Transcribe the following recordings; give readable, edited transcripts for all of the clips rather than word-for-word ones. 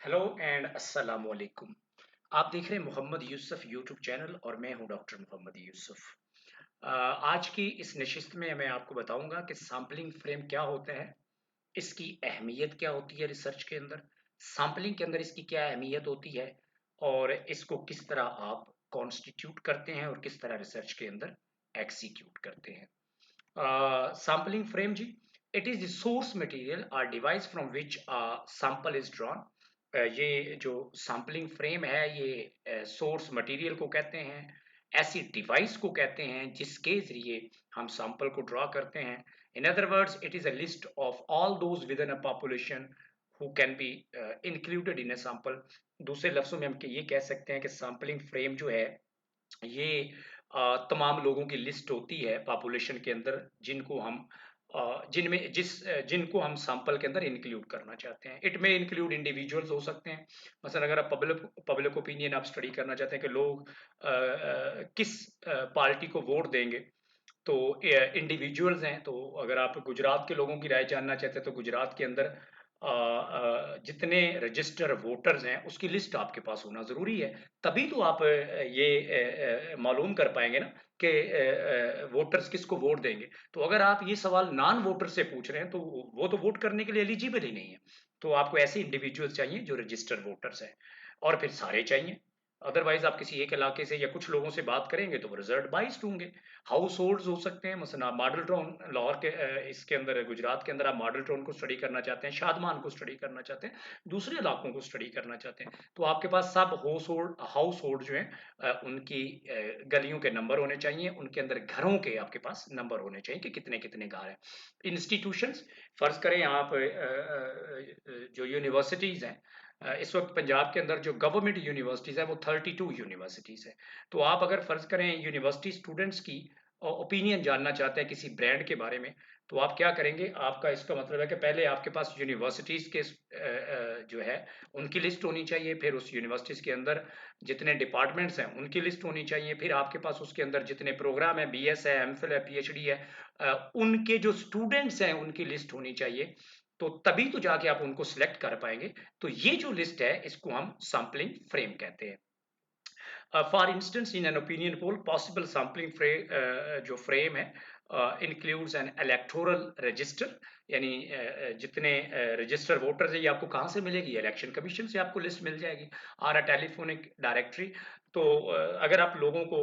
Hello and अस्सलाम वालेकुम। आप देख रहे हैं मोहम्मद यूसुफ यूट्यूब चैनल और मैं हूं डॉक्टर मोहम्मद यूसुफ। आज की इस नशिस्त में मैं आपको बताऊंगा कि सैम्पलिंग फ्रेम क्या होता है, इसकी अहमियत क्या होती है रिसर्च के अंदर, सैम्पलिंग के अंदर इसकी क्या अहमियत होती है और इसको किस तरह आप कॉन्स्टिट्यूट करते हैं और किस तरह रिसर्च के अंदर एग्जीक्यूट करते हैं। Sampling frame ji, it is the source material or device from which a sample is drawn। ये जो सैम्पलिंग फ्रेम है ये सोर्स मटेरियल को कहते हैं, ऐसी डिवाइस को कहते हैं जिसके जरिए हम सैंपल को ड्रॉ करते हैं। In other words it is a list of all those with in a population who can be included in a sample. दूसरे लफ्जों में हम ये कह सकते हैं कि सैम्पलिंग फ्रेम जो है ये तमाम लोगों की लिस्ट होती है पॉपुलेशन के अंदर जिनको हम जिनको हम सैंपल के अंदर इंक्लूड करना चाहते हैं। इट में इंक्लूड इंडिविजुअल्स हो सकते हैं। मसलन अगर आप पब्लिक पब्लिक ओपिनियन आप स्टडी करना चाहते हैं कि लोग किस पार्टी को वोट देंगे, तो इंडिविजुअल्स हैं। तो अगर आप गुजरात के लोगों की राय जानना चाहते हैं तो गुजरात के अंदर जितने रजिस्टर वोटर्स हैं उसकी लिस्ट आपके पास होना ज़रूरी है। तभी तो आप ये मालूम कर पाएंगे ना कि वोटर्स किसको वोट देंगे। तो अगर आप ये सवाल नॉन वोटर से पूछ रहे हैं तो वो तो वोट करने के लिए एलिजिबल ही नहीं है। तो आपको ऐसे इंडिविजुअल चाहिए जो रजिस्टर वोटर्स हैं, और फिर सारे चाहिए। अदरवाइज आप किसी एक इलाके से या कुछ लोगों से बात करेंगे तो वो रिजल्ट बाइस्ड होंगे। हाउस होल्ड्स हो सकते हैं, मसलन आप मॉडल टाउन लाहौर के इसके अंदर गुजरात के अंदर आप मॉडल टाउन को स्टडी करना चाहते हैं, शादमान को स्टडी करना चाहते हैं, दूसरे इलाकों को स्टडी करना चाहते हैं, तो आपके पास सब हाउस होल्ड जो है उनकी गलियों के नंबर होने चाहिए, उनके अंदर घरों के आपके पास नंबर होने चाहिए कि कितने कितने घर हैं। इंस्टीट्यूशंस, फर्ज करें आप जो यूनिवर्सिटीज हैं, इस वक्त पंजाब के अंदर जो गवर्नमेंट यूनिवर्सिटीज़ है वो 32 यूनिवर्सिटीज़ है। तो आप अगर फ़र्ज़ करें यूनिवर्सिटी स्टूडेंट्स की ओपिनियन जानना चाहते हैं किसी ब्रांड के बारे में, तो आप क्या करेंगे, आपका इसका मतलब है कि पहले आपके पास यूनिवर्सिटीज़ के जो है उनकी लिस्ट होनी चाहिए, फिर उस यूनिवर्सिटीज़ के अंदर जितने डिपार्टमेंट्स हैं उनकी लिस्ट होनी चाहिए, फिर आपके पास उसके अंदर जितने प्रोग्राम है, बीएस है, एमफिल है, पीएचडी है, उनके जो स्टूडेंट्स हैं उनकी लिस्ट होनी चाहिए। तो तभी तो जाके आप उनको सिलेक्ट कर पाएंगे। तो ये जो लिस्ट है इसको हम सैम्पलिंग फ्रेम कहते हैं। For instance in an opinion poll possible sampling जो फ्रेम है इंक्लूड्स एन इलेक्टोरल रजिस्टर, यानी जितने रजिस्टर वोटर्स है ये आपको कहाँ से मिलेगी, इलेक्शन कमीशन से आपको लिस्ट मिल जाएगी। और अ टेलीफोनिक डायरेक्टरी, तो अगर आप लोगों को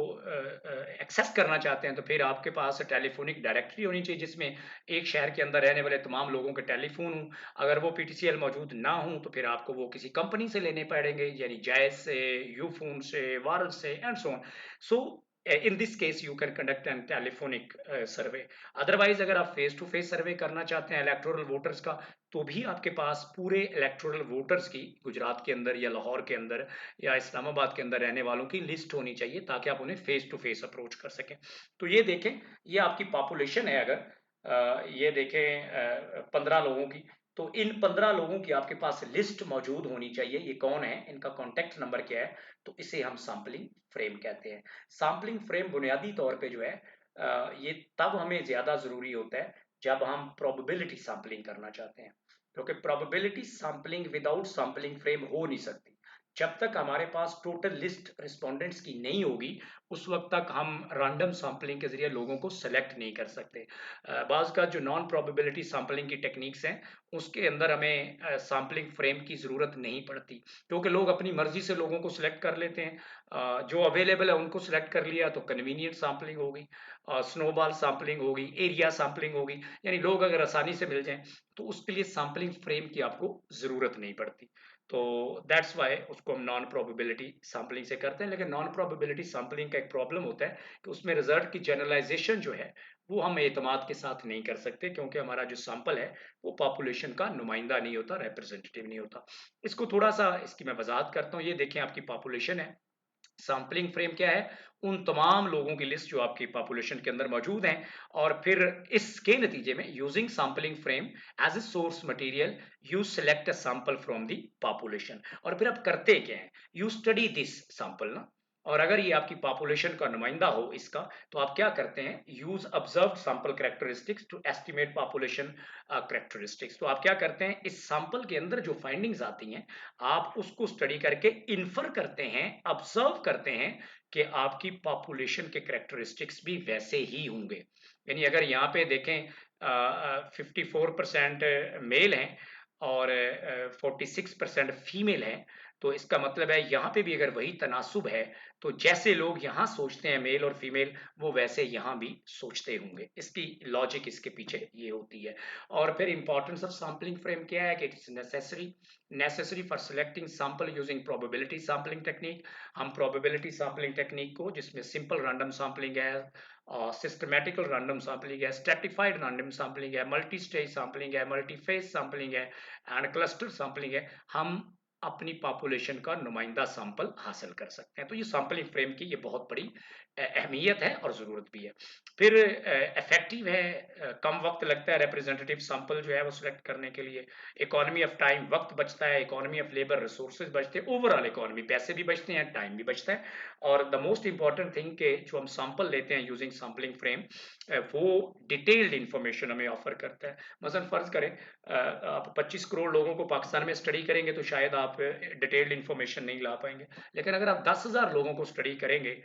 एक्सेस करना चाहते हैं तो फिर आपके पास टेलीफोनिक डायरेक्टरी होनी चाहिए जिसमें एक शहर के अंदर रहने वाले तमाम लोगों के टेलीफोन हों। अगर वो पीटीसीएल मौजूद ना हो तो फिर आपको वो किसी कंपनी से लेने पड़ेंगे, यानी जायज से, यूफोन से, वारल से and so on. So in this case you can conduct an telephonic survey। Otherwise अगर आप फेस टू फेस सर्वे करना चाहते हैं इलेक्टोरल वोटर्स का, तो भी आपके पास पूरे इलेक्टोरल वोटर्स की गुजरात के अंदर या लाहौर के अंदर या इस्लामाबाद के अंदर रहने वालों की लिस्ट होनी चाहिए ताकि आप उन्हें फेस टू फेस अप्रोच कर सकें। तो ये देखें, ये आपकी पॉपुलेशन है। अगर ये देखें 15 लोगों की, तो इन 15 लोगों की आपके पास लिस्ट मौजूद होनी चाहिए, ये कौन है, इनका कॉन्टेक्ट नंबर क्या है। तो इसे हम सैम्पलिंग फ्रेम कहते हैं। सैम्पलिंग फ्रेम बुनियादी तौर पे जो है ये तब हमें ज़्यादा ज़रूरी होता है जब हम प्रोबेबिलिटी सैम्पलिंग करना चाहते हैं, क्योंकि probability sampling without sampling frame हो नहीं सकती। जब तक हमारे पास टोटल लिस्ट रिस्पोंडेंट्स की नहीं होगी उस वक्त तक हम रैंडम सैम्पलिंग के जरिए लोगों को सेलेक्ट नहीं कर सकते। बाज़ का जो नॉन प्रोबेबिलिटी सैम्पलिंग की टेक्निक्स हैं उसके अंदर हमें सैम्पलिंग फ्रेम की ज़रूरत नहीं पड़ती, क्योंकि लोग अपनी मर्जी से लोगों को सिलेक्ट कर लेते हैं। जो अवेलेबल है उनको सिलेक्ट कर लिया तो कन्वीनियंट सैम्पलिंग होगी, स्नोबॉल सैम्पलिंग होगी, एरिया सैम्पलिंग होगी, यानी लोग अगर आसानी से मिल जाएं तो उसके लिए सैम्पलिंग फ्रेम की आपको ज़रूरत नहीं पड़ती। तो दैट्स वाई उसको हम नॉन प्रोबेबिलिटी सैम्पलिंग से करते हैं। लेकिन नॉन प्रोबेबिलिटी सैम्पलिंग का एक प्रॉब्लम होता है कि उसमें रिजल्ट की जनरलाइजेशन जो है वो हम एतमाद के साथ नहीं कर सकते, क्योंकि हमारा जो सैंपल है वो पॉपुलेशन का नुमाइंदा नहीं होता, रिप्रेजेंटेटिव नहीं होता। इसको थोड़ा सा इसकी मैं वजाहत करता हूँ। ये देखें आपकी पॉपुलेशन है, सैम्पलिंग फ्रेम क्या है, उन तमाम लोगों की लिस्ट जो आपकी पॉपुलेशन के अंदर मौजूद हैं, और फिर इसके नतीजे में using sampling frame as a source material you select a sample from the population. और फिर आप करते क्या हैं, यू स्टडी दिस सैंपल ना, और अगर ये आपकी पॉपुलेशन का नुमाइंदा हो इसका, तो आप क्या करते हैं, use observed sample characteristics to estimate population characteristics. तो आप क्या करते हैं, इस सैंपल के अंदर जो फाइंडिंग्स आती हैं आप उसको स्टडी करके इन्फर करते हैं, ऑब्जर्व करते हैं कि आपकी पॉपुलेशन के कैरेक्टरिस्टिक्स भी वैसे ही होंगे। यानी अगर यहाँ पे देखें 54% मेल हैं और 46% फीमेल हैं, तो इसका मतलब है यहाँ पे भी अगर वही तनासुब है, तो जैसे लोग यहाँ सोचते हैं मेल और फीमेल, वो वैसे यहाँ भी सोचते होंगे। इसकी लॉजिक इसके पीछे ये होती है। और फिर इंपॉर्टेंस ऑफ सैम्पलिंग फ्रेम क्या है कि it's necessary for selecting sample using probability sampling technique. हम प्रोबेबिलिटी सैम्पलिंग टेक्निक को, जिसमें सिंपल रैंडम सैम्पलिंग है, सिस्टमेटिकल रैंडम सैम्पलिंग है, स्ट्रेटिफाइड रैंडम सैम्पलिंग है, मल्टी स्टेज सैम्पलिंग है, मल्टी फेज सैम्पलिंग है एंड क्लस्टर सैम्पलिंग है, हम अपनी पॉपुलेशन का नुमाइंदा सैंपल हासिल कर सकते हैं। तो ये सैम्पलिंग फ्रेम की ये बहुत बड़ी अहमियत है और ज़रूरत भी है। फिर इफेक्टिव है, कम वक्त लगता है रिप्रेजेंटेटिव सैंपल जो है वो सिलेक्ट करने के लिए, इकोनॉमी ऑफ टाइम, वक्त बचता है, इकोनॉमी ऑफ लेबर, रिसोर्सेज बचते हैं, ओवरऑल इकोनॉमी, पैसे भी बचते हैं, टाइम भी बचता है। और द मोस्ट इंपॉर्टेंट थिंग के जो हम सैंपल लेते हैं यूजिंग सैम्पलिंग फ्रेम, वो डिटेल्ड इंफॉर्मेशन हमें ऑफर करता है। मसलन फर्ज करें आप 25 करोड़ लोगों को पाकिस्तान में स्टडी करेंगे तो शायद आप डिटेल्ड इंफॉर्मेशन नहीं ला पाएंगे। लेकिन अगर आप 10,000 लोगों को स्टडी करेंगे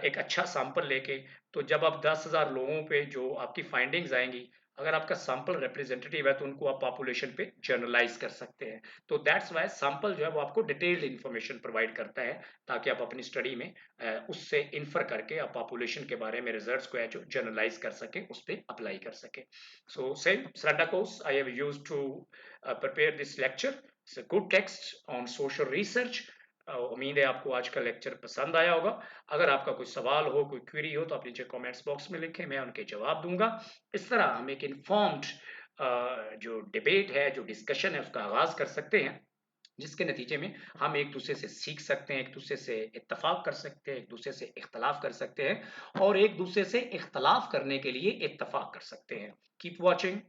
एक अच्छा सैंपल लेके, तो जब आप 10,000 लोगों पे जो आपकी फाइंडिंग्स आएंगी, अगर आपका सैंपल रिप्रेजेंटेटिव है तो उनको आप पॉपुलेशन पे जनरलाइज कर सकते हैं। तो दैट्स वाई सैंपल जो है वो आपको डिटेल्ड इंफॉर्मेशन प्रोवाइड करता है, ताकि आप अपनी स्टडी में उससे इन्फर करके आप पॉपुलेशन के बारे में रिजल्ट्स को है जो जनरलाइज कर सकें, उस पर अप्लाई कर सकें। So same Sranda course I have used to prepare this lecture. It's a good text on social research. उम्मीद है आपको आज का लेक्चर पसंद आया होगा। अगर आपका कोई सवाल हो, कोई क्वेरी हो, तो आप नीचे कमेंट्स बॉक्स में लिखें, मैं उनके जवाब दूंगा। इस तरह हम एक इन्फॉर्म्ड जो डिबेट है, जो डिस्कशन है, उसका आगाज कर सकते हैं, जिसके नतीजे में हम एक दूसरे से सीख सकते हैं, एक दूसरे से इत्तफाक कर सकते हैं, एक दूसरे से इख्तलाफ कर सकते हैं और एक दूसरे से इख्तलाफ करने के लिए इत्तफाक कर सकते हैं। Keep watching.